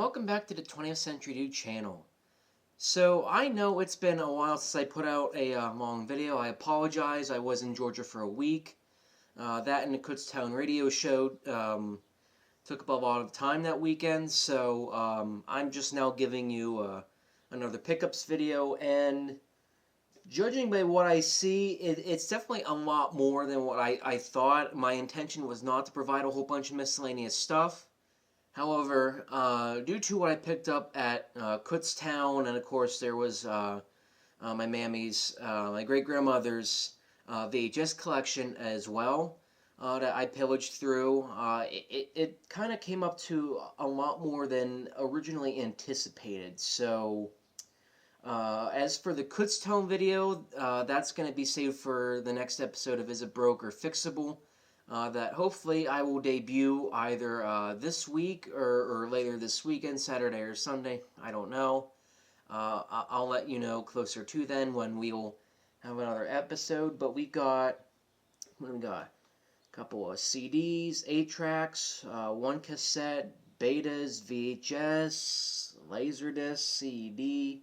welcome back to the 20th Century Dude channel. So, I know it's been a while since I put out a long video. I apologize, I was in Georgia for a week. That and the Kutztown radio show took up a lot of time that weekend, so I'm just now giving you another pickups video, and judging by what I see, it's definitely a lot more than what I thought. My intention was not to provide a whole bunch of miscellaneous stuff. However, due to what I picked up at Kutztown, and of course there was my mammy's, my great-grandmother's VHS collection as well that I pillaged through, it kind of came up to a lot more than originally anticipated. So, as for the Kutztown video, that's going to be saved for the next episode of Is It Broke or Fixable? That hopefully I will debut either this week or later this weekend, Saturday or Sunday. I don't know. I'll let you know closer to then when we'll have another episode. But we got, what do we got? A couple of CDs, 8-tracks, one cassette, betas, VHS, LaserDisc, CD,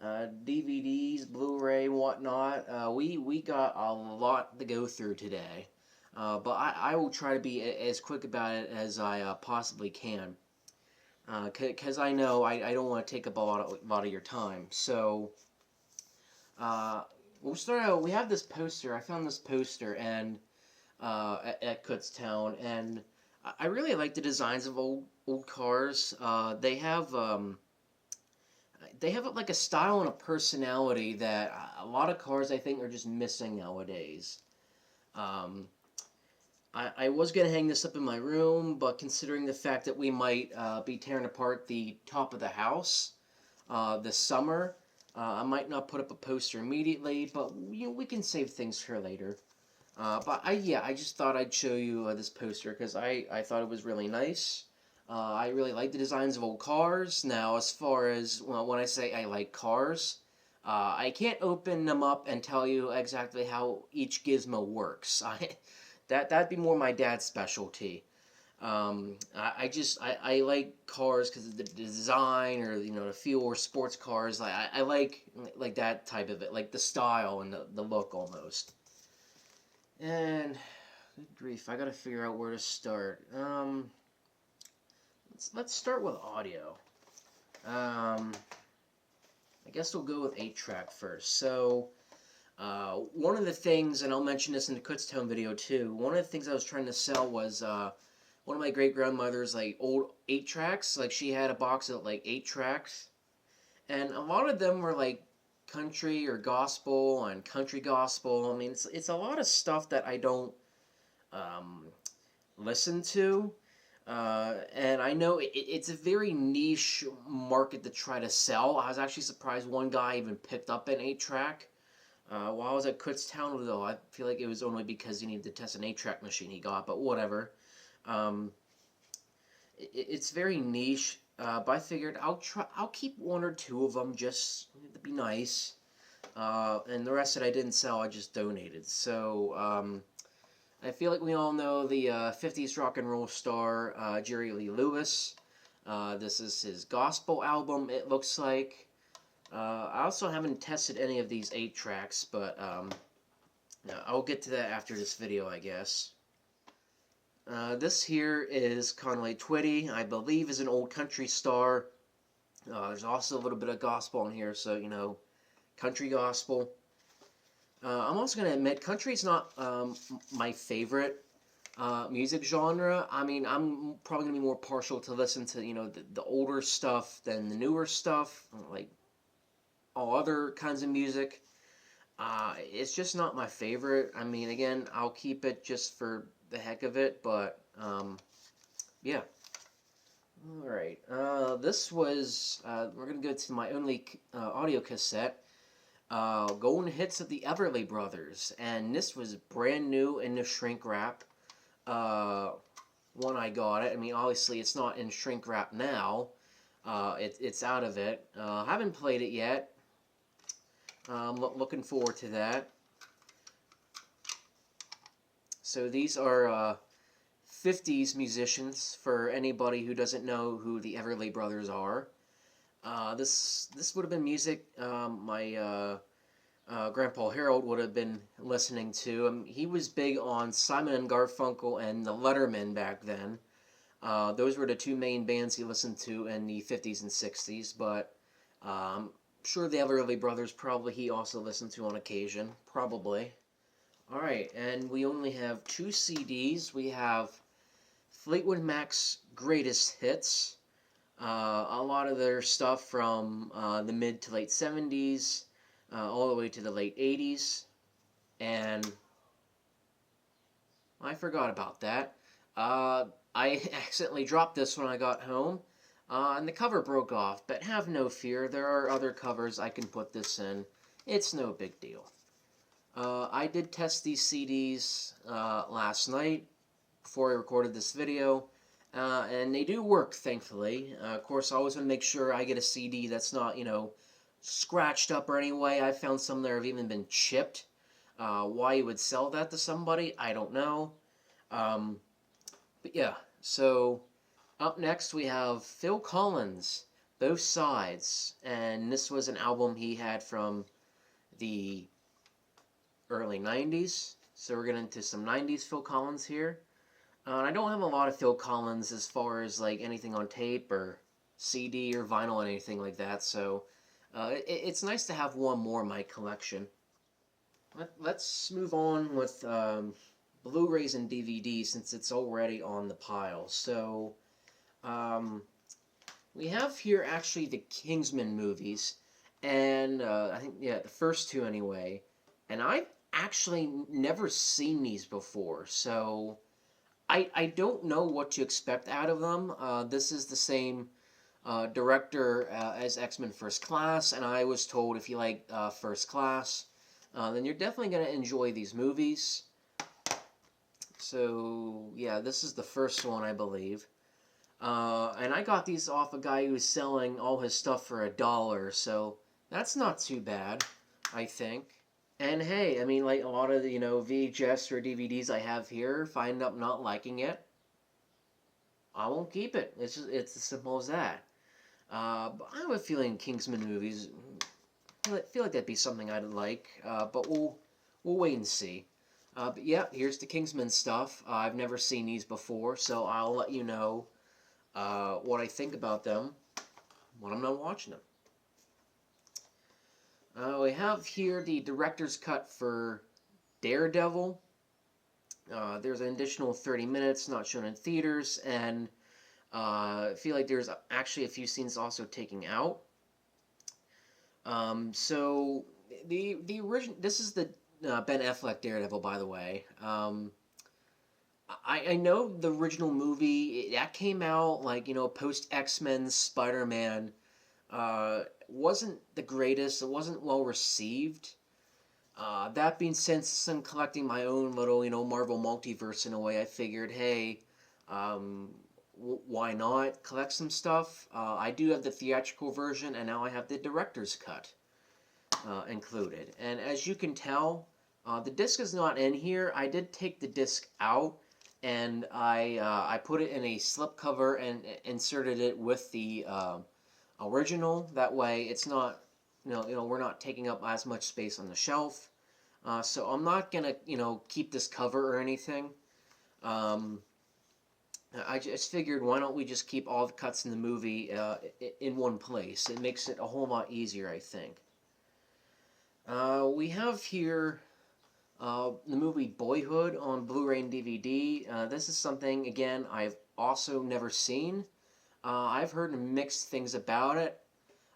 DVDs, Blu-ray, whatnot. We got a lot to go through today. But I will try to be as quick about it as I possibly can. Because I know I don't want to take up a lot of your time. So, we'll start out. We have this poster. I found this poster and at Kutztown, and I really like the designs of old cars. They have like a style and a personality that a lot of cars I think are just missing nowadays. I was going to hang this up in my room, but considering the fact that we might be tearing apart the top of the house this summer, I might not put up a poster immediately, but we can save things for later. But I just thought I'd show you this poster because I thought it was really nice. I really like the designs of old cars. Now, as far as, well, when I say I like cars, I can't open them up and tell you exactly how each gizmo works. That'd be more my dad's specialty. I like cars because of the design, or the feel, or sports cars. I like that type of it, like the style and the look almost. And good grief, I gotta figure out where to start. Let's start with audio. I guess we'll go with 8-track first. So. One of the things, and I'll mention this in the Kutztown video too, one of the things I was trying to sell was one of my great-grandmother's old 8-tracks. Like, she had a box of 8 tracks, and a lot of them were country or gospel and country gospel. I mean, it's a lot of stuff that I don't listen to, and I know it's a very niche market to try to sell. I was actually surprised one guy even picked up an 8-track. While I was at Kutztown, though, I feel like it was only because he needed to test an 8-track machine he got, but whatever. It's very niche, but I figured I'll keep 1 or 2 of them just to be nice, and the rest that I didn't sell, I just donated. So, I feel like we all know the 50s rock and roll star, Jerry Lee Lewis. This is his gospel album, it looks like. I also haven't tested any of these 8-tracks, but I'll get to that after this video, I guess. This here is Conway Twitty, I believe is an old country star. There's also a little bit of gospel in here, so, country gospel. I'm also going to admit, country's not my favorite music genre. I mean, I'm probably going to be more partial to listen to, the older stuff than the newer stuff, like all other kinds of music. It's just not my favorite. I mean, again, I'll keep it just for the heck of it, but yeah. Alright, this was, we're going to go to my only audio cassette, Golden Hits of the Everly Brothers, and this was brand new in the shrink wrap when I got it. I mean, obviously it's not in shrink wrap now. It's out of it. I haven't played it yet. Looking forward to that. So these are 50s musicians for anybody who doesn't know who the Everly Brothers are. This would have been music my Grandpa Harold would have been listening to. He was big on Simon and Garfunkel and the Lettermen back then. Those were the two main bands he listened to in the 50s and 60s, but I'm sure the Everly Brothers probably he also listened to on occasion, probably. Alright, and we only have two CDs. We have Fleetwood Mac's Greatest Hits, a lot of their stuff from the mid to late 70s, all the way to the late 80s, and I forgot about that. I accidentally dropped this when I got home, and the cover broke off, but have no fear, there are other covers I can put this in. It's no big deal. I did test these CDs last night before I recorded this video, and they do work, thankfully. Of course, I always want to make sure I get a CD that's not, scratched up or any way. I found some that have even been chipped. Why you would sell that to somebody, I don't know. But yeah, so up next we have Phil Collins, Both Sides, and this was an album he had from the early 90s, so we're getting into some 90s Phil Collins here. And I don't have a lot of Phil Collins as far as like anything on tape or CD or vinyl or anything like that, so it's nice to have one more in my collection. Let's move on with Blu-rays and DVDs since it's already on the pile. So we have here actually the Kingsman movies, and I think, yeah, the first two anyway, and I've actually never seen these before, so I don't know what to expect out of them. This is the same director as X-Men First Class, and I was told if you like First Class, then you're definitely going to enjoy these movies. So, yeah, this is the first one, I believe. And I got these off a guy who was selling all his stuff for $1, so that's not too bad, I think. And hey, I mean, like a lot of the, VHS or DVDs I have here, if I end up not liking it, I won't keep it. It's as simple as that. But I have a feeling Kingsman movies, I feel like that'd be something I'd like, but we'll wait and see. But yeah, here's the Kingsman stuff. I've never seen these before, so I'll let you know what I think about them when I'm not watching them. We have here the director's cut for Daredevil. There's an additional 30 minutes not shown in theaters, and I feel like there's actually a few scenes also taken out. So the original, this is the Ben Affleck Daredevil, by the way. I know the original movie that came out like post X-Men Spider-Man wasn't the greatest. It wasn't well received. That being said, since I'm collecting my own little Marvel multiverse in a way, I figured, hey, why not collect some stuff? I do have the theatrical version, and now I have the director's cut included. And as you can tell, the disc is not in here. I did take the disc out, and I put it in a slipcover and inserted it with the original. That way, it's not we're not taking up as much space on the shelf. So I'm not gonna keep this cover or anything. I just figured, why don't we just keep all the cuts in the movie in one place? It makes it a whole lot easier, I think. We have here the movie Boyhood on Blu-ray and DVD. This is something, again, I've also never seen. I've heard mixed things about it.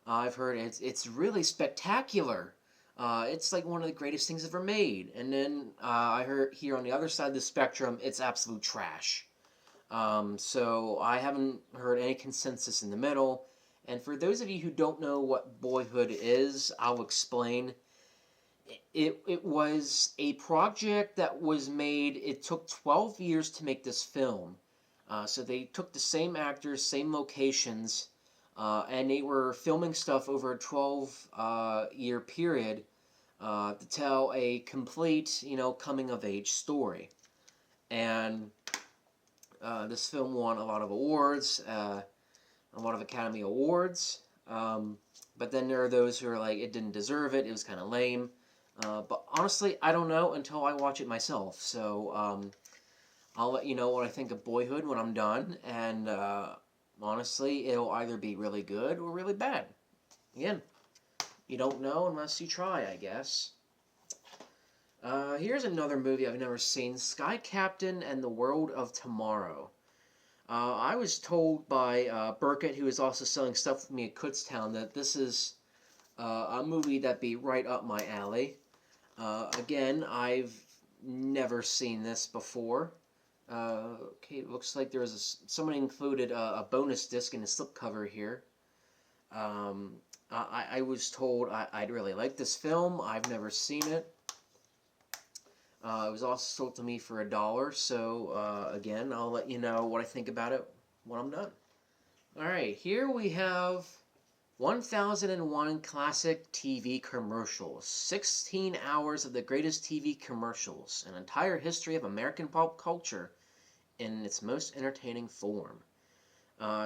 I've heard it's really spectacular. It's like one of the greatest things ever made. And then I heard here on the other side of the spectrum, it's absolute trash. So I haven't heard any consensus in the middle. And for those of you who don't know what Boyhood is, I'll explain. It was a project that was made, it took 12 years to make this film. So they took the same actors, same locations, and they were filming stuff over a 12-year period to tell a complete, coming-of-age story. And This film won a lot of awards, a lot of Academy Awards. But then there are those who are like, it didn't deserve it. It was kind of lame. But honestly, I don't know until I watch it myself. So I'll let you know what I think of Boyhood when I'm done. And honestly, it'll either be really good or really bad. Again, you don't know unless you try, I guess. Here's another movie I've never seen, Sky Captain and the World of Tomorrow. I was told by Burkett, who is also selling stuff with me at Kutztown, that this is a movie that'd be right up my alley. Again, I've never seen this before. Okay, it looks like somebody included a bonus disc in the slipcover here. I was told I'd really like this film. I've never seen it. It was also sold to me for $1, so again, I'll let you know what I think about it when I'm done. Alright, here we have 1001 Classic TV Commercials. 16 hours of the greatest TV commercials. An entire history of American pop culture in its most entertaining form.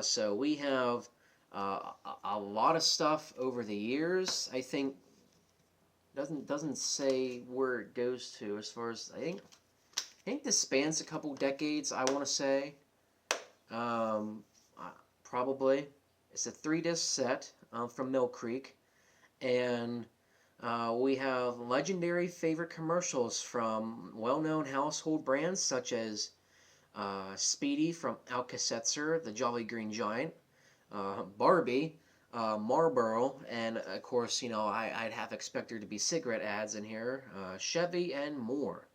So we have a lot of stuff over the years. I think doesn't say where it goes to as far as I think this spans a couple decades. I want to say probably it's a 3-disc set from Mill Creek, and we have legendary favorite commercials from well-known household brands such as Speedy from Alka-Seltzer, the Jolly Green Giant, Barbie, Marlboro, and of course, you know, I'd have expected to be cigarette ads in here, Chevy, and more.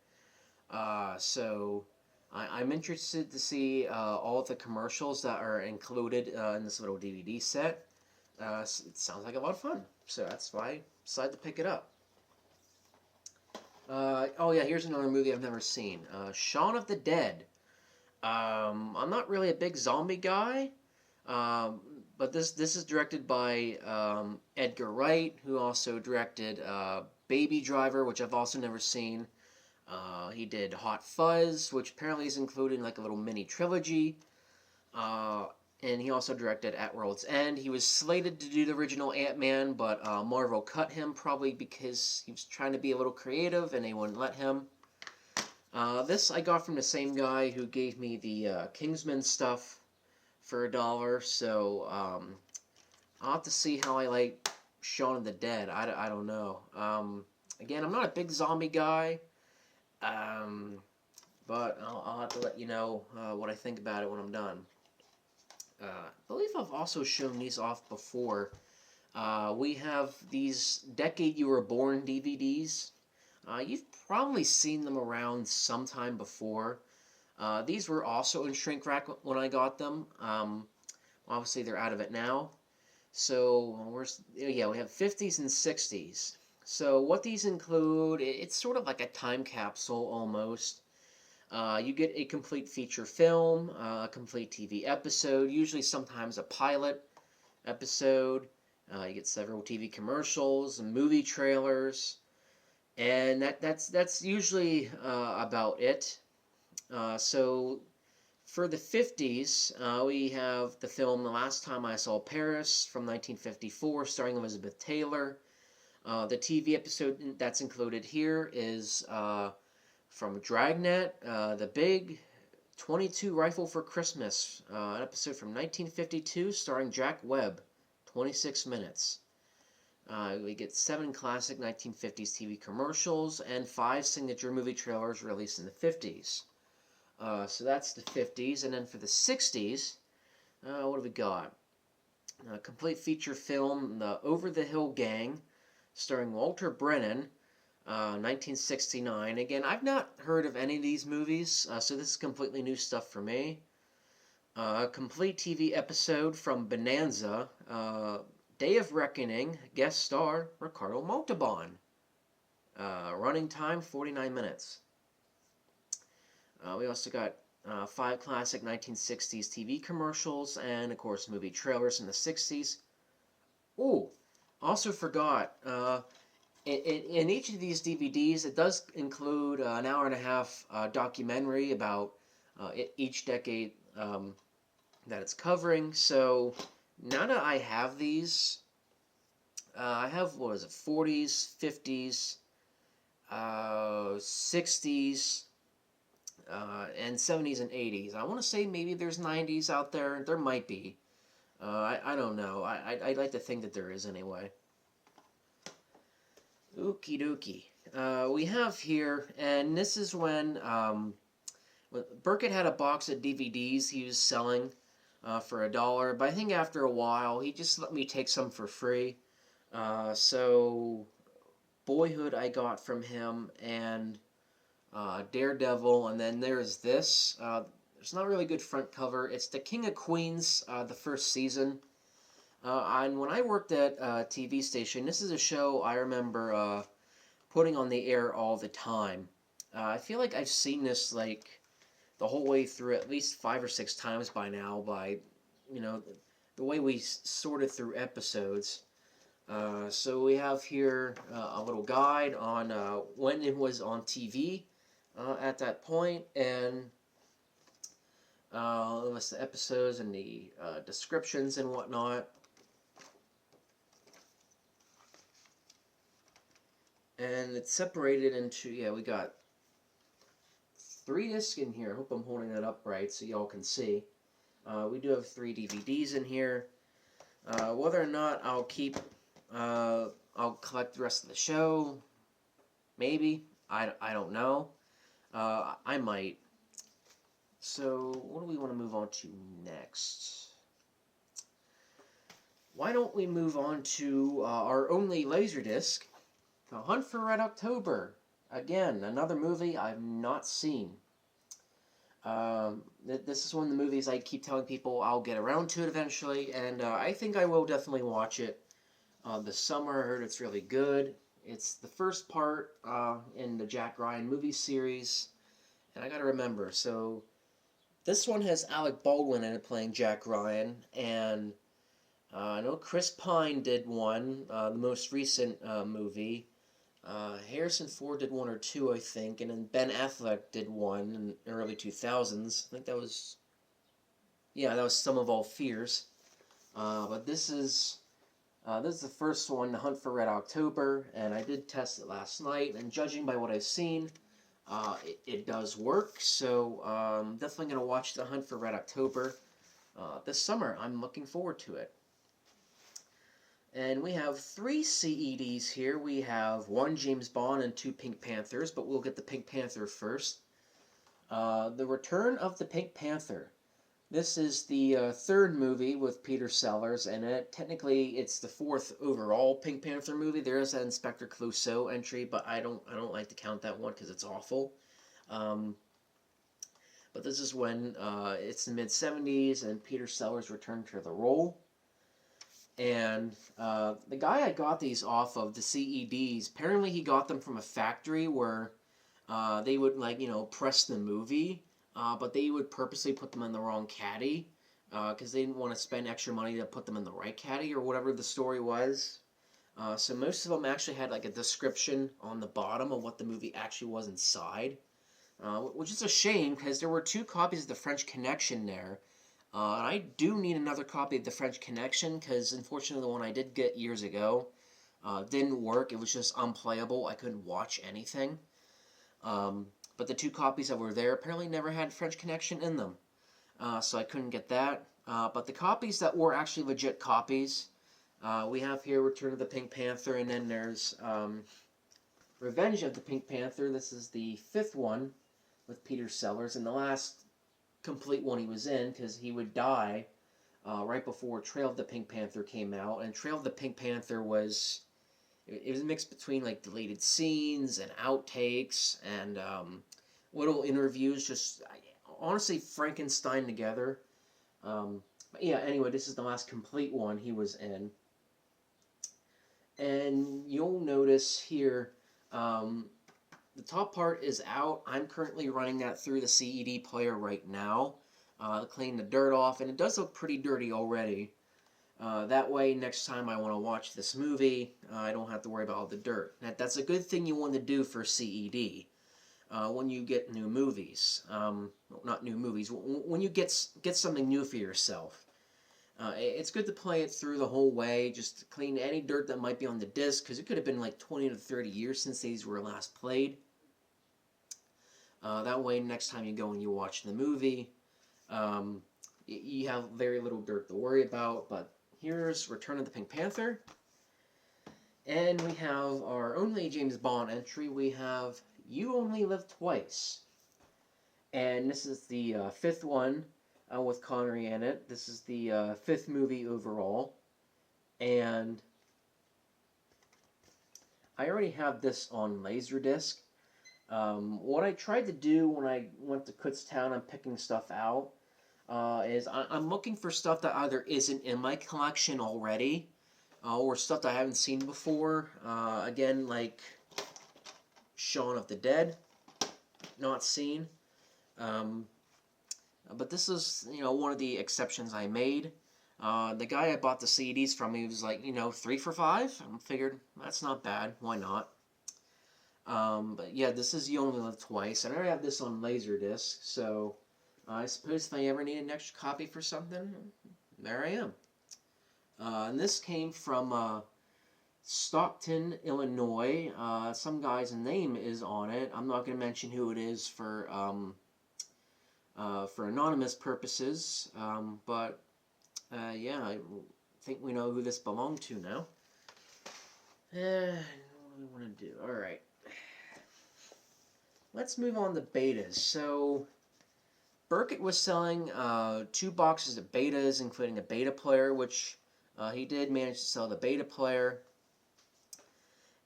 So I'm interested to see all of the commercials that are included in this little DVD set. It sounds like a lot of fun, so that's why I decided to pick it up. Oh yeah, here's another movie I've never seen, Shaun of the Dead. I'm not really a big zombie guy, but this is directed by Edgar Wright, who also directed Baby Driver, which I've also never seen. He did Hot Fuzz, which apparently is included in like a little mini trilogy. And he also directed At World's End. He was slated to do the original Ant-Man, but Marvel cut him probably because he was trying to be a little creative and they wouldn't let him. This I got from the same guy who gave me the Kingsman stuff for $1, so I'll have to see how I like Shaun of the Dead. I don't know. Again, I'm not a big zombie guy, but I'll have to let you know what I think about it when I'm done. I believe I've also shown these off before. We have these Decade You Were Born DVDs. You've probably seen them around sometime before. These were also in shrink wrap when I got them. Obviously, they're out of it now. So, we have 50s and 60s. So, what these include, it's sort of like a time capsule almost. You get a complete feature film, a complete TV episode, usually sometimes a pilot episode. You get several TV commercials and movie trailers. And that's usually about it. So for the 50s, we have the film The Last Time I Saw Paris from 1954, starring Elizabeth Taylor. The TV episode that's included here is from Dragnet, The Big 22 Rifle for Christmas, an episode from 1952 starring Jack Webb, 26 minutes. We get 7 classic 1950s TV commercials and 5 signature movie trailers released in the 50s. So that's the 50s. And then for the 60s, what have we got? A complete feature film, The Over the Hill Gang, starring Walter Brennan, 1969. Again, I've not heard of any of these movies, so this is completely new stuff for me. A complete TV episode from Bonanza, Day of Reckoning, guest star Ricardo Montalban. Running time 49 minutes. We also got 5 classic 1960s TV commercials and, of course, movie trailers in the 60s. Ooh, also forgot, in each of these DVDs, it does include an hour and a half documentary about each decade that it's covering. So now that I have these, I have, what is it, 40s, 50s, 60s, and 70s and 80s. I want to say maybe there's 90s out there. There might be. I don't know. I'd like to think that there is anyway. Okie dokie. We have here, and this is when Burkett had a box of DVDs he was selling for $1, but I think after a while he just let me take some for free. So Boyhood I got from him, and Daredevil, and then there's this. There's not really good front cover. It's The King of Queens, the first season. And when I worked at a TV station, this is a show I remember putting on the air all the time. I feel like I've seen this like the whole way through at least 5 or 6 times by now. By the way we sorted through episodes. So we have here a little guide on when it was on TV at that point, and the list of episodes and the descriptions and whatnot. And it's separated into, we got 3 discs in here. I hope I'm holding that up right so y'all can see. We do have 3 DVDs in here. Whether or not I'll keep, I'll collect the rest of the show, maybe. I don't know. I might. So, what do we want to move on to next? Why don't we move on to our only LaserDisc, The Hunt for Red October. Again, another movie I've not seen. This is one of the movies I keep telling people I'll get around to it eventually, and I think I will definitely watch it this summer. I heard it's really good. It's the first part in the Jack Ryan movie series, and I gotta remember, so this one has Alec Baldwin in it playing Jack Ryan, and I know Chris Pine did one, the most recent movie. Harrison Ford did 1 or 2, I think, and then Ben Affleck did one in the early 2000s. I think that was, that was Sum of All Fears. But this is the first one, The Hunt for Red October, and I did test it last night, and judging by what I've seen, it does work, so definitely going to watch The Hunt for Red October this summer. I'm looking forward to it. And we have 3 CEDs here. We have 1 James Bond and 2 Pink Panthers, but we'll get the Pink Panther first. The Return of the Pink Panther. This is the 3rd movie with Peter Sellers in it. Technically, it's the 4th overall Pink Panther movie. There is an Inspector Clouseau entry, but I don't like to count that one because it's awful. But this is when it's the mid-70s and Peter Sellers returned to the role. And the guy I got these off of, the CEDs, apparently he got them from a factory where they would, press the movie, but they would purposely put them in the wrong caddy because they didn't want to spend extra money to put them in the right caddy or whatever the story was. So most of them actually had like a description on the bottom of what the movie actually was inside, which is a shame because there were 2 copies of The French Connection there. And I do need another copy of The French Connection because, unfortunately, the one I did get years ago didn't work. It was just unplayable. I couldn't watch anything. But the 2 copies that were there apparently never had French Connection in them. So I couldn't get that. But the copies that were actually legit copies, we have here Return of the Pink Panther, and then there's Revenge of the Pink Panther. This is the 5th one with Peter Sellers, and the last complete one he was in because he would die right before Trail of the Pink Panther came out. And Trail of the Pink Panther was a mix between like deleted scenes and outtakes and little interviews, just honestly Frankenstein together. But yeah, anyway, this is the last complete one he was in. And you'll notice here the top part is out. I'm currently running that through the CED player right now, cleaning the dirt off, and it does look pretty dirty already. That way, next time I want to watch this movie, I don't have to worry about all the dirt. That's a good thing you want to do for CED. when you get new movies. Not new movies. When you get something new for yourself. It's good to play it through the whole way, just to clean any dirt that might be on the disc, because it could have been like 20 to 30 years since these were last played. That way, next time you go and you watch the movie, you have very little dirt to worry about. But here's Return of the Pink Panther. And we have our only James Bond entry. We have You Only Live Twice. And this is the fifth one with Connery in it. This is the fifth movie overall. And I already have this on LaserDisc. What I tried to do when I went to Kutztown and picking stuff out is I'm looking for stuff that either isn't in my collection already or stuff that I haven't seen before. Again, like Shaun of the Dead, not seen. But this is, one of the exceptions I made. The guy I bought the CDs from, he was like, 3 for $5. I figured, that's not bad. Why not? But yeah, this is You Only Live Twice. And I already have this on LaserDisc, so I suppose if I ever need an extra copy for something, there I am. And this came from Stockton, Illinois. Some guy's name is on it. I'm not going to mention who it is for anonymous purposes, but yeah, I think we know who this belonged to now. What do we want to do? Alright. Let's move on to betas. So, Burkett was selling 2 boxes of betas, including a beta player, which he did manage to sell the beta player.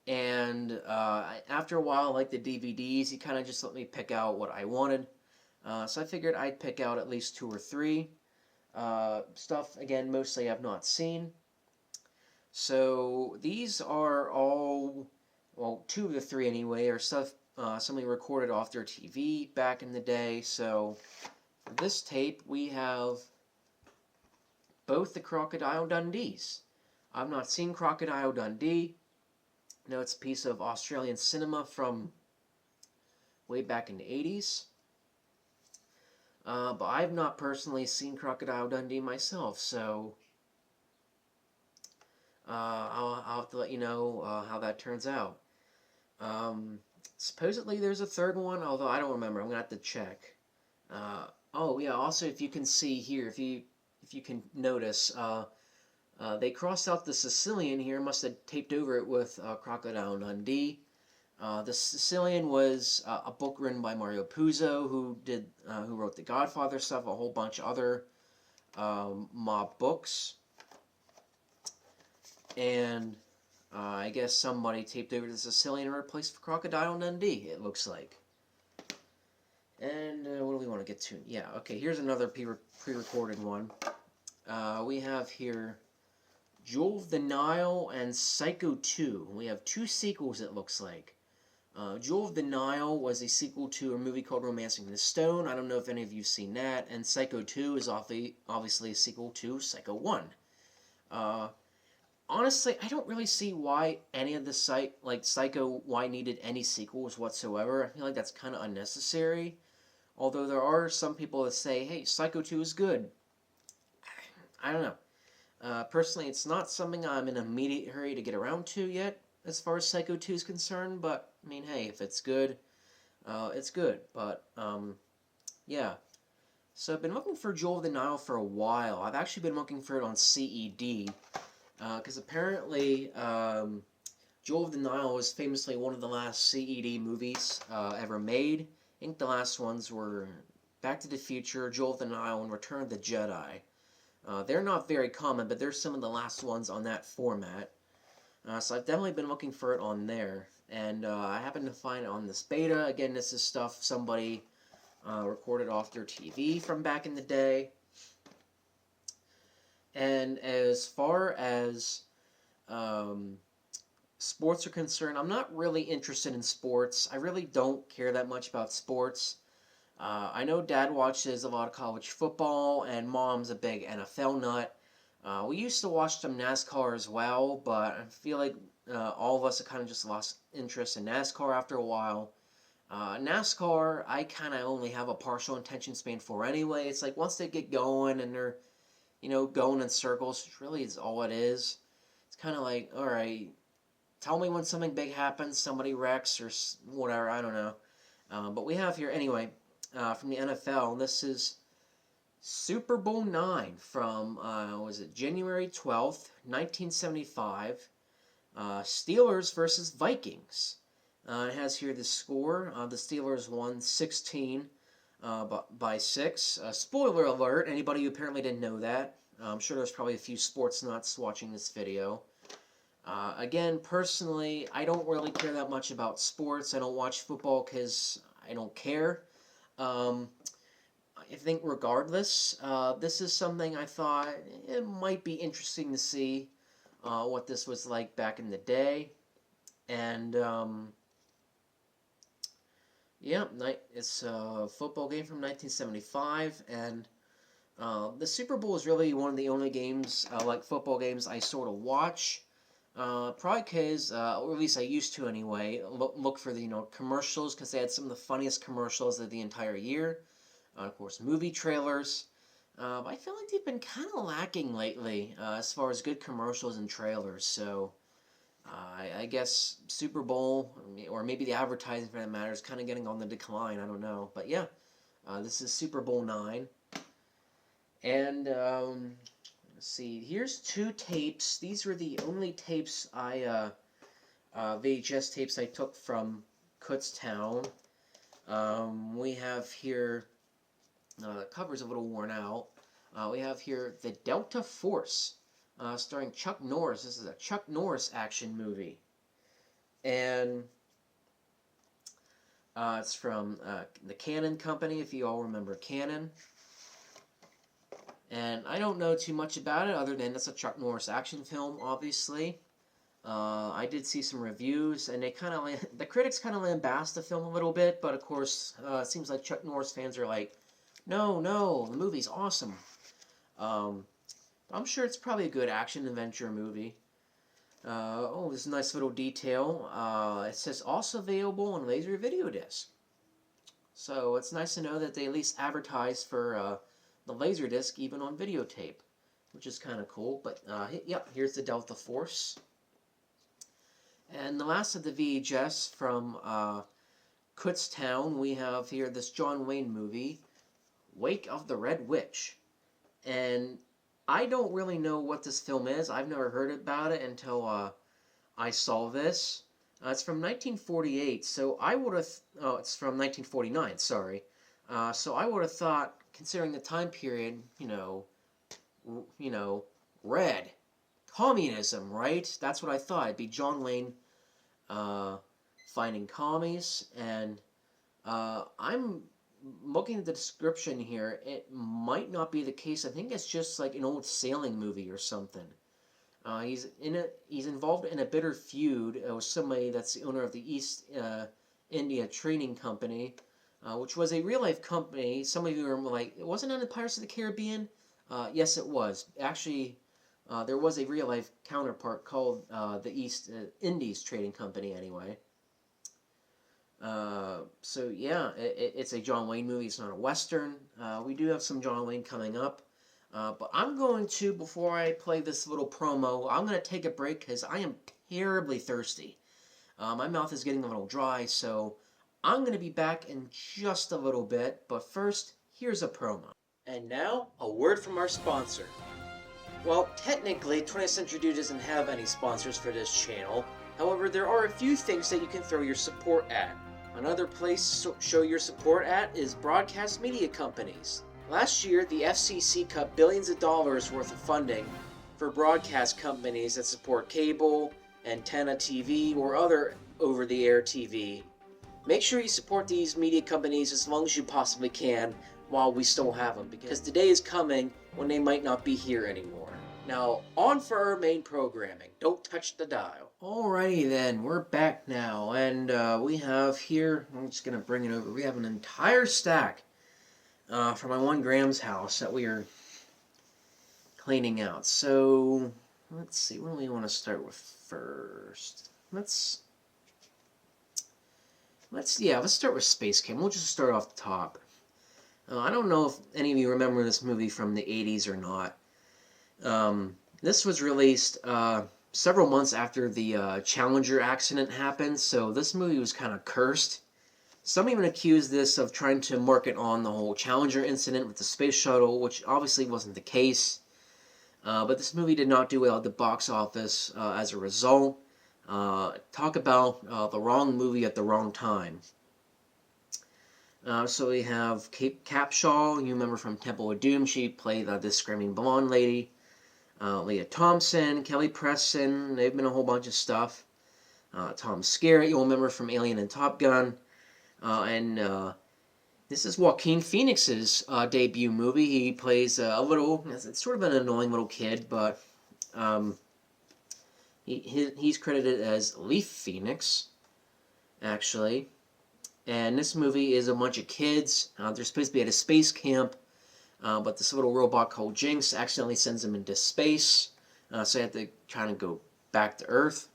And after a while, like the DVDs, he kind of just let me pick out what I wanted. So I figured I'd pick out at least 2 or 3. Stuff, again, mostly I've not seen. So these are all, well, 2 of the 3 anyway, are stuff somebody recorded off their TV back in the day. So for this tape, we have both the Crocodile Dundees. I've not seen Crocodile Dundee. No, it's a piece of Australian cinema from way back in the 80s. But I've not personally seen Crocodile Dundee myself, so I'll have to let you know how that turns out. Supposedly there's a third one, although I don't remember. I'm gonna have to check. Oh yeah. Also, if you can see here, if you can notice, they crossed out the Sicilian here. Must have taped over it with Crocodile Dundee. The Sicilian was a book written by Mario Puzo, who wrote the Godfather stuff, a whole bunch of other mob books. And I guess somebody taped over the Sicilian and replaced Crocodile Dundee, it looks like. And what do we want to get to? Yeah, okay, here's another pre-recorded one. We have here Jewel of the Nile and Psycho 2. We have 2 sequels, it looks like. Jewel of the Nile was a sequel to a movie called Romancing the Stone. I don't know if any of you have seen that. And Psycho 2 is obviously a sequel to Psycho 1. Honestly, I don't really see why any of the Psycho, why needed any sequels whatsoever. I feel like that's kind of unnecessary. Although there are some people that say, hey, Psycho 2 is good. I don't know. Personally, it's not something I'm in an immediate hurry to get around to yet, as far as Psycho 2 is concerned, but, I mean, hey, if it's good, it's good. But, yeah. So I've been looking for Jewel of the Nile for a while. I've actually been looking for it on CED, because apparently Jewel of the Nile was famously one of the last CED movies ever made. I think the last ones were Back to the Future, Jewel of the Nile, and Return of the Jedi. They're not very common, but they're some of the last ones on that format. So I've definitely been looking for it on there. And I happened to find it on this beta. Again, this is stuff somebody recorded off their TV from back in the day. And as far as sports are concerned, I'm not really interested in sports. I really don't care that much about sports. I know Dad watches a lot of college football, and Mom's a big NFL nut. We used to watch some NASCAR as well, but I feel like all of us have kind of just lost interest in NASCAR after a while. NASCAR, I kind of only have a partial attention span for anyway. It's like once they get going and they're, going in circles, which really is all it is. It's kind of like, all right, tell me when something big happens, somebody wrecks or whatever, I don't know. But we have here, anyway, from the NFL, and this is Super Bowl 9 from, was it January 12th, 1975, Steelers versus Vikings. It has here the score. The Steelers won 16 by 6. Spoiler alert, anybody who apparently didn't know that. I'm sure there's probably a few sports nuts watching this video. Again, personally, I don't really care that much about sports. I don't watch football because I don't care. I think regardless, this is something I thought it might be interesting to see what this was like back in the day. And yeah, it's a football game from 1975, and the Super Bowl is really one of the only games, like football games, I sort of watch. Probably because, or at least I used to anyway, look for the commercials, because they had some of the funniest commercials of the entire year. Of course, movie trailers. I feel like they've been kind of lacking lately as far as good commercials and trailers. So I guess Super Bowl, or maybe the advertising for that matter, is kind of getting on the decline. I don't know. But yeah, this is Super Bowl 9. And let's see, here's 2 tapes. These were the only tapes VHS tapes I took from Kutztown. We have here, the cover's a little worn out. We have here The Delta Force, starring Chuck Norris. This is a Chuck Norris action movie. And it's from the Cannon Company, if you all remember Cannon. And I don't know too much about it other than it's a Chuck Norris action film, obviously. I did see some reviews, and the critics kind of lambast the film a little bit, but of course, it seems like Chuck Norris fans are like, no, the movie's awesome. I'm sure it's probably a good action adventure movie. Oh, this is a nice little detail. It says also available on laser video disc. So it's nice to know that they at least advertise for the LaserDisc even on videotape, which is kind of cool. But yep, here's the Delta Force. And the last of the VHS from Kutztown, we have here this John Wayne movie, Wake of the Red Witch. And I don't really know what this film is. I've never heard about it until I saw this. It's from 1948, so I would have... Oh, it's from 1949, sorry. So I would have thought, considering the time period, red, communism, right? That's what I thought. It'd be John Wayne finding commies, and I'm looking at the description here. It might not be the case. I think it's just like an old sailing movie or something. He's involved in a bitter feud with somebody that's the owner of the East India Trading Company, which was a real-life company. Some of you are like, it wasn't on the Pirates of the Caribbean? Yes, it was. Actually, there was a real-life counterpart called the East Indies Trading Company anyway. So yeah, it's a John Wayne movie. It's not a Western. We do have some John Wayne coming up. But I'm going to, before I play this little promo, I'm going to take a break because I am terribly thirsty. My mouth is getting a little dry, so I'm going to be back in just a little bit. But first, here's a promo. And now, a word from our sponsor. Well, technically, 20th Century Dude doesn't have any sponsors for this channel. However, there are a few things that you can throw your support at. Another place to show your support at is broadcast media companies. Last year, the FCC cut billions of dollars worth of funding for broadcast companies that support cable, antenna TV, or other over-the-air TV. Make sure you support these media companies as long as you possibly can while we still have them, because the day is coming when they might not be here anymore. Now, on for our main programming. Don't touch the dial. Alrighty then, we're back now, and we have here, I'm just going to bring it over, we have an entire stack from my one Graham's house that we are cleaning out. So, let's see, what do we want to start with first? let's start with Space Camp. We'll just start off the top. I don't know if any of you remember this movie from the 80s or not. This was released several months after the Challenger accident happened, so this movie was kind of cursed. Some even accused this of trying to market on the whole Challenger incident with the space shuttle, which obviously wasn't the case. But this movie did not do well at the box office as a result. Talk about the wrong movie at the wrong time. So we have Kate Capshaw, you remember from Temple of Doom. She played this screaming blonde lady. Leah Thompson, Kelly Preston, they've been a whole bunch of stuff. Tom Skerritt, you'll remember from Alien and Top Gun. And this is Joaquin Phoenix's debut movie. He plays it's sort of an annoying little kid, but he's credited as Leaf Phoenix, actually. And this movie is a bunch of kids. They're supposed to be at a space camp, but this little robot called Jinx accidentally sends them into space, so they have to try to go back to Earth.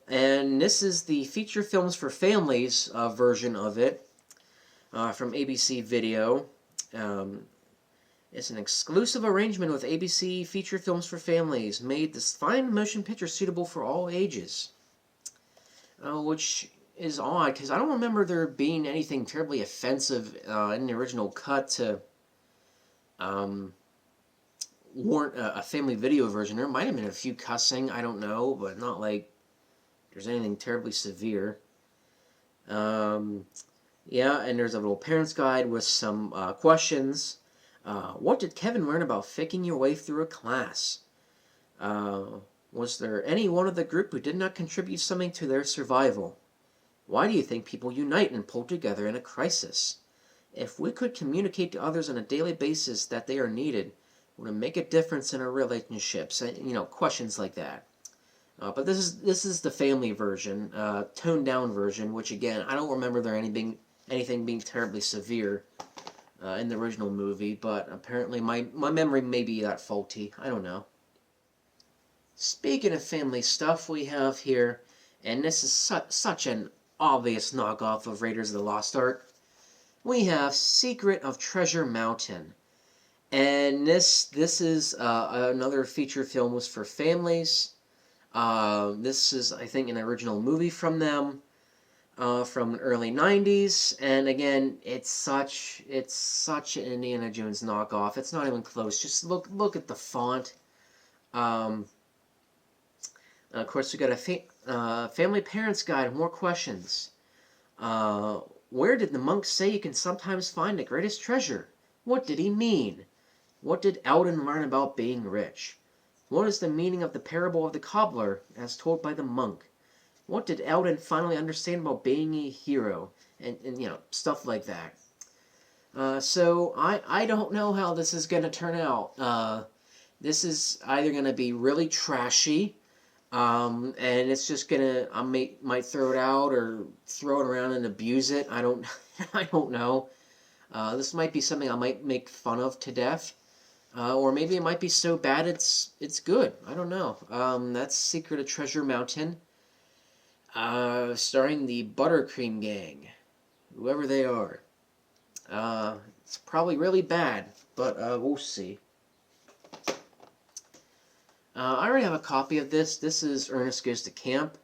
And this is the feature films for families version of it from ABC Video. It's an exclusive arrangement with ABC Feature Films for Families, made this fine motion picture suitable for all ages. Which is odd, because I don't remember there being anything terribly offensive in the original cut to warrant a family video version. There might have been a few cussing, I don't know, but not like there's anything terribly severe. Yeah, and there's a little parent's guide with some questions. What did Kevin learn about faking your way through a class? Was there any one of the group who did not contribute something to their survival? Why do you think people unite and pull together in a crisis? If we could communicate to others on a daily basis that they are needed, would it make a difference in our relationships? And, questions like that. But this is the family version, toned down version, which again, I don't remember there anything being terribly severe in the original movie, but apparently my memory may be that faulty. I don't know. Speaking of family stuff, we have here, and this is such an obvious knockoff of Raiders of the Lost Ark, we have Secret of Treasure Mountain. And this is another feature film was for families. This is, I think, an original movie from them, from the early 90s. And again, it's such an Indiana Jones knockoff. It's not even close. Just look at the font. Of course, we got a family parents guide. More questions. Where did the monk say you can sometimes find the greatest treasure? What did he mean? What did Alden learn about being rich? What is the meaning of the parable of the cobbler as told by the monk? What did Alden finally understand about being a hero? And stuff like that. So I don't know how this is going to turn out. This is either going to be really trashy, and it's just gonna might throw it out or throw it around and abuse it. I don't I don't know. This might be something I might make fun of to death, or maybe it might be so bad it's good. I don't know. That's Secret of Treasure Mountain, starring the Buttercream Gang, whoever they are. It's probably really bad, but we'll see. I already have a copy of this. This is Ernest Goes to Camp.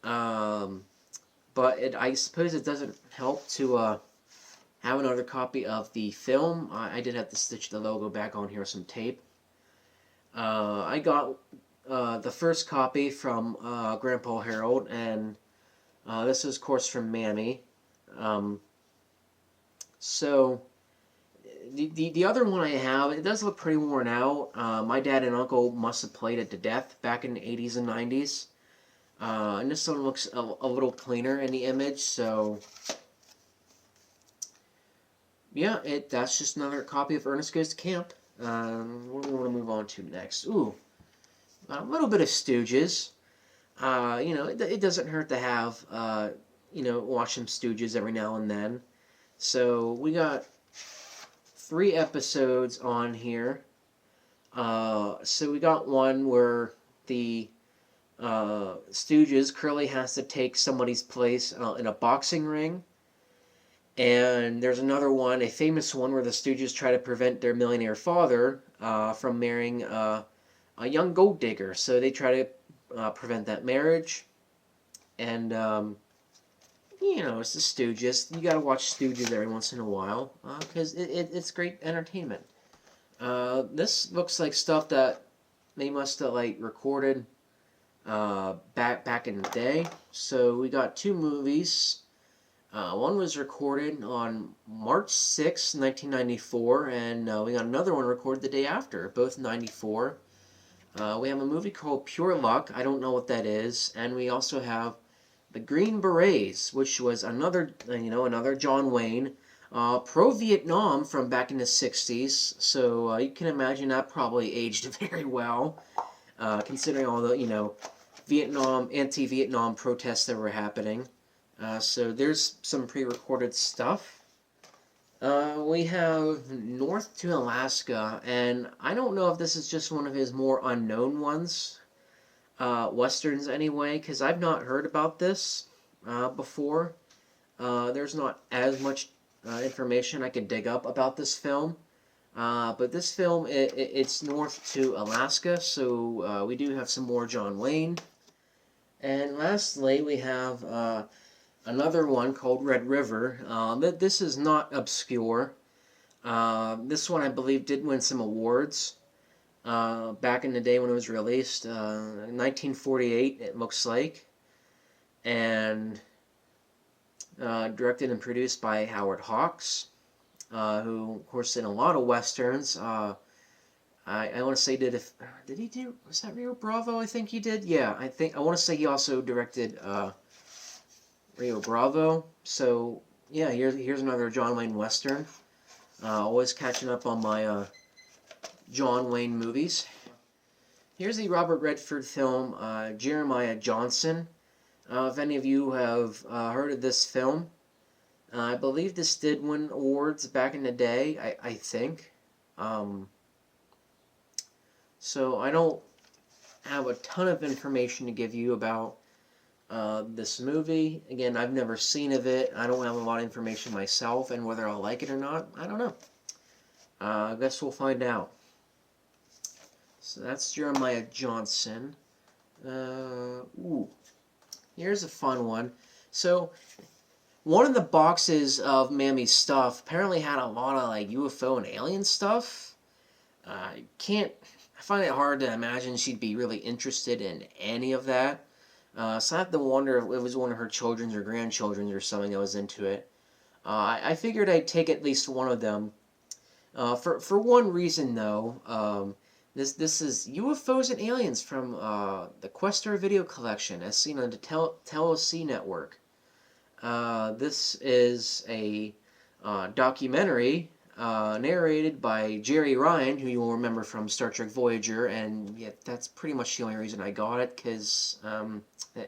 But I suppose it doesn't help to have another copy of the film. I did have to stitch the logo back on here with some tape. I got the first copy from Grandpa Harold, and this is, of course, from Mammy. So the other one I have, it does look pretty worn out. My dad and uncle must have played it to death back in the 80s and 90s. And this one looks a little cleaner in the image, so yeah, that's just another copy of Ernest Goes to Camp. What do we want to move on to next? Ooh, a little bit of Stooges. It doesn't hurt to have, watch some Stooges every now and then. So we got 3 episodes on here. So we got one where the Stooges, Curly has to take somebody's place in a boxing ring. And there's another one, a famous one, where the Stooges try to prevent their millionaire father from marrying a young gold digger. So they try to prevent that marriage. And, it's the Stooges. You gotta watch Stooges every once in a while because it's great entertainment. This looks like stuff that they must have like recorded back in the day. So we got two movies. One was recorded on March 6, 1994, and we got another one recorded the day after, both 94. We have a movie called Pure Luck. I don't know what that is. And we also have The Green Berets, which was another John Wayne, pro-Vietnam from back in the 60s. So you can imagine that probably aged very well, considering all the, anti-Vietnam protests that were happening. So there's some pre-recorded stuff. We have North to Alaska, and I don't know if this is just one of his more unknown ones, westerns anyway, because I've not heard about this before. There's not as much information I could dig up about this film. But this film, it's North to Alaska, so we do have some more John Wayne. And lastly, we have another one called Red River. This is not obscure. This one, I believe, did win some awards back in the day when it was released. 1948, it looks like. And directed and produced by Howard Hawks, who, of course, did a lot of westerns. I want to say did he do, was that Rio Bravo? I think he did. Yeah, I want to say he also directed Rio Bravo. So yeah, here's another John Wayne western. Always catching up on my John Wayne movies. Here's the Robert Redford film Jeremiah Johnson. If any of you have heard of this film, I believe this did win awards back in the day. I think. So I don't have a ton of information to give you about this movie. Again, I've never seen of it. I don't have a lot of information myself, and whether I'll like it or not, I don't know. I guess we'll find out. So that's Jeremiah Johnson. Here's a fun one. So one of the boxes of Mammy's stuff apparently had a lot of like UFO and alien stuff. I find it hard to imagine she'd be really interested in any of that. So I have to wonder if it was one of her children's or grandchildren's or something that was into it. I figured I'd take at least one of them. For one reason, though, this is UFOs and Aliens from the Questar video collection, as seen on the TLC network. This is a documentary narrated by Jerry Ryan, who you will remember from Star Trek Voyager, and yeah, that's pretty much the only reason I got it, because,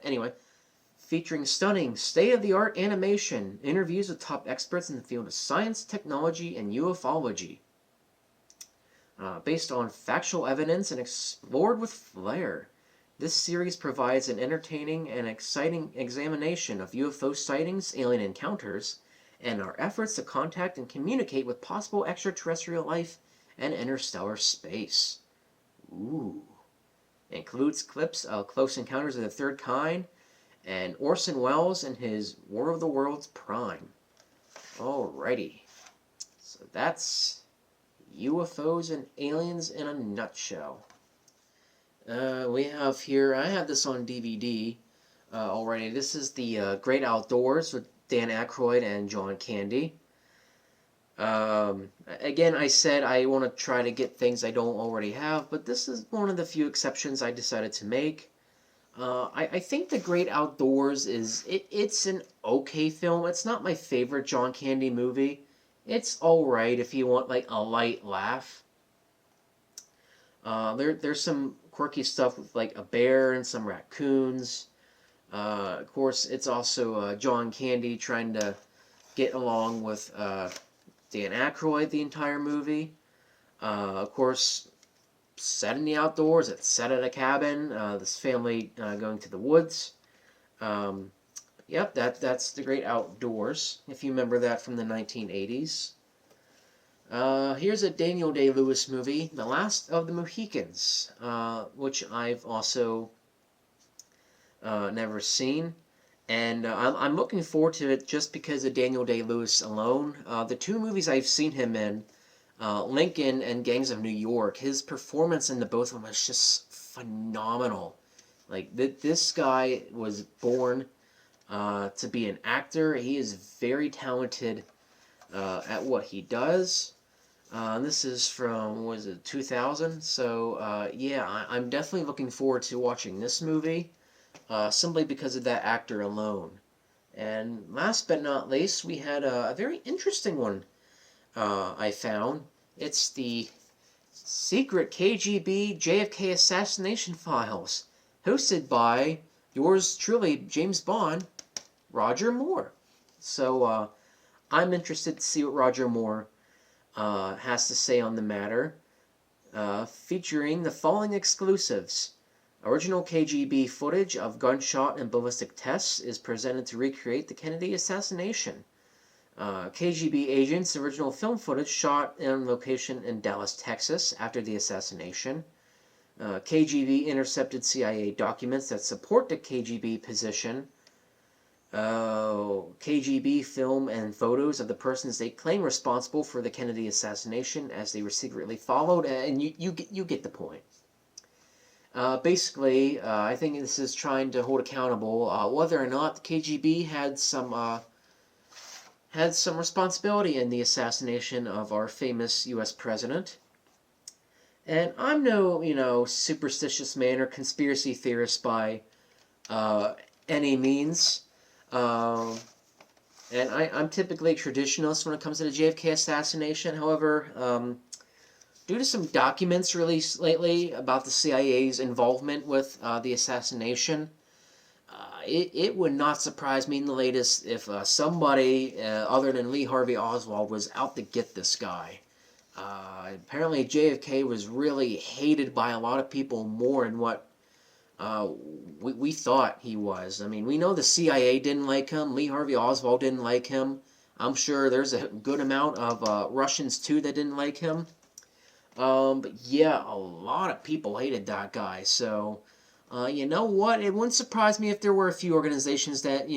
anyway, featuring stunning, state-of-the-art animation, interviews with top experts in the field of science, technology, and ufology. Based on factual evidence and explored with flair, this series provides an entertaining and exciting examination of UFO sightings, alien encounters, and our efforts to contact and communicate with possible extraterrestrial life and interstellar space. Ooh. Includes clips of Close Encounters of the Third Kind and Orson Welles in his War of the Worlds Prime. Alrighty. So that's UFOs and Aliens in a nutshell. We have here, I have this on DVD already. This is the Great Outdoors with Dan Aykroyd and John Candy. Again, I said I want to try to get things I don't already have, but this is one of the few exceptions I decided to make. I think The Great Outdoors it's an okay film. It's not my favorite John Candy movie. It's alright if you want like a light laugh. There's some quirky stuff with like a bear and some raccoons. Of course, it's also John Candy trying to get along with Dan Aykroyd the entire movie. Of course, set in the outdoors. It's set at a cabin. This family going to the woods. Um, yep, that's The Great Outdoors, if you remember that from the 1980s. Here's a Daniel Day-Lewis movie, The Last of the Mohicans, which I've also never seen. And I'm looking forward to it just because of Daniel Day-Lewis alone. The two movies I've seen him in, Lincoln and Gangs of New York, his performance in the both of them is just phenomenal. Like, this guy was born to be an actor. He is very talented at what he does. This is from, was it 2000? So, yeah, I'm definitely looking forward to watching this movie, simply because of that actor alone. And last but not least, we had a very interesting one I found. It's the secret KGB JFK assassination files, hosted by yours truly, James Bond, Roger Moore. So, I'm interested to see what Roger Moore has to say on the matter, featuring the following exclusives. Original KGB footage of gunshot and ballistic tests is presented to recreate the Kennedy assassination. KGB agents' original film footage shot in location in Dallas, Texas after the assassination. KGB intercepted CIA documents that support the KGB position. KGB film and photos of the persons they claim responsible for the Kennedy assassination as they were secretly followed, and you get the point. Basically, I think this is trying to hold accountable whether or not the KGB had some responsibility in the assassination of our famous U.S. president. And I'm no, superstitious man or conspiracy theorist by any means. And I'm typically a traditionalist when it comes to the JFK assassination. However, due to some documents released lately about the CIA's involvement with the assassination, it would not surprise me in the latest if somebody other than Lee Harvey Oswald was out to get this guy. Apparently JFK was really hated by a lot of people more than what we thought he was. I mean, we know the CIA didn't like him. Lee Harvey Oswald didn't like him. I'm sure there's a good amount of Russians, too, that didn't like him. But yeah, a lot of people hated that guy. So, you know what? It wouldn't surprise me if there were a few organizations that,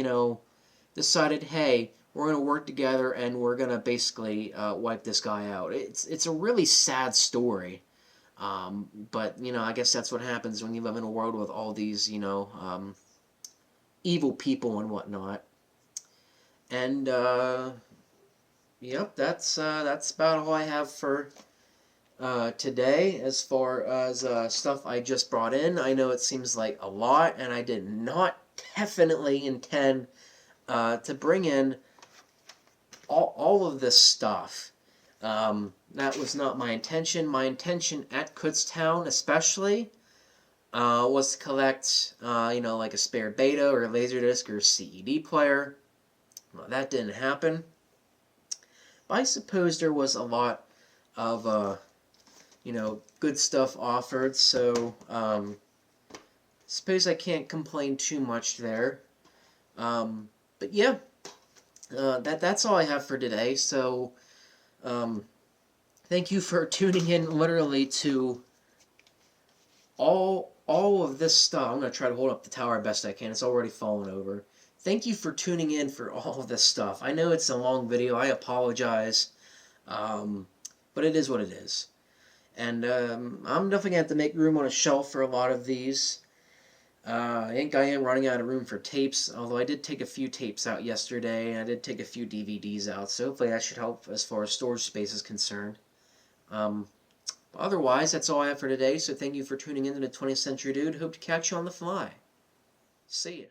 decided, hey, we're going to work together and we're going to basically wipe this guy out. It's a really sad story. But, I guess that's what happens when you live in a world with all these, evil people and whatnot. And, yep, that's about all I have for today as far as stuff I just brought in. I know it seems like a lot, and I did not definitely intend to bring in all of this stuff. That was not my intention. My intention at Kutztown especially was to collect, like a spare beta or a LaserDisc or CED player. Well, that didn't happen. But I suppose there was a lot of, good stuff offered, so suppose I can't complain too much there. But yeah, that's all I have for today, so thank you for tuning in literally to all of this stuff. I'm going to try to hold up the tower best I can. It's already fallen over. Thank you for tuning in for all of this stuff. I know it's a long video. I apologize. But it is what it is. And I'm definitely going to have to make room on a shelf for a lot of these. I think I am running out of room for tapes, although I did take a few tapes out yesterday, and I did take a few DVDs out, so hopefully that should help as far as storage space is concerned. Otherwise, that's all I have for today, so thank you for tuning in to the 20th Century Dude. Hope to catch you on the fly. See ya.